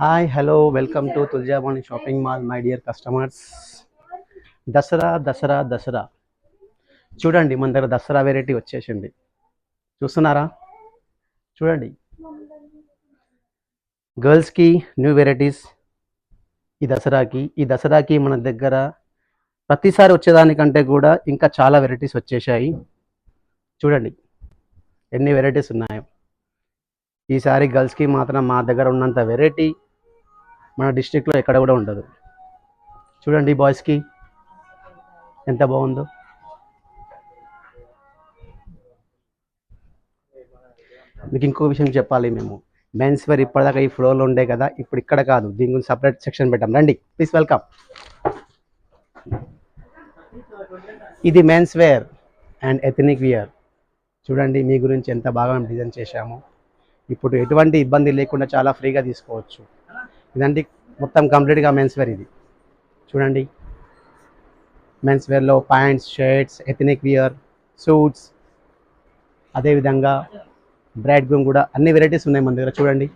Hi hello welcome to Tuljamani shopping mall my dear customers. Dasara Dasara Dasara చూడండి, మన దగ్గర దసరా వెరైటీ వచ్చేసింది. చూస్తున్నారా? చూడండి, గర్ల్స్కి న్యూ వెరైటీస్. ఈ దసరాకి మన దగ్గర ప్రతిసారి వచ్చేదానికంటే కూడా ఇంకా చాలా వెరైటీస్ వచ్చేసాయి. చూడండి ఎన్ని వెరైటీస్ ఉన్నాయో. ఈసారి గర్ల్స్కి మాత్రం మా దగ్గర ఉన్నంత వెరైటీ మన డిస్ట్రిక్ట్లో ఎక్కడ కూడా ఉండదు. చూడండి బాయ్స్కి ఎంత బాగుందో. మీకు ఇంకో విషయం చెప్పాలి, మేము మెన్స్ వేర్ ఇప్పటిదాకా ఈ ఫ్లోర్లో ఉండే కదా, ఇప్పుడు ఇక్కడ కాదు, దీని గురించి సపరేట్ సెక్షన్ పెట్టాం. రండి ప్లీజ్, వెల్కమ్. ఇది men's wear and ethnic wear. చూడండి మీ గురించి ఎంత బాగా డిజైన్ చేశాము. ఇప్పుడు ఎటువంటి ఇబ్బంది లేకుండా చాలా ఫ్రీగా తీసుకోవచ్చు. ఇదండి మొత్తం కంప్లీట్గా మెన్స్ వేర్. ఇది చూడండి, మెన్స్ వేర్లో pants, shirts, ethnic wear, suits, అదేవిధంగా బ్రైడ్ గ్రూమ్ కూడా అన్ని వెరైటీస్ ఉన్నాయి మన దగ్గర. చూడండి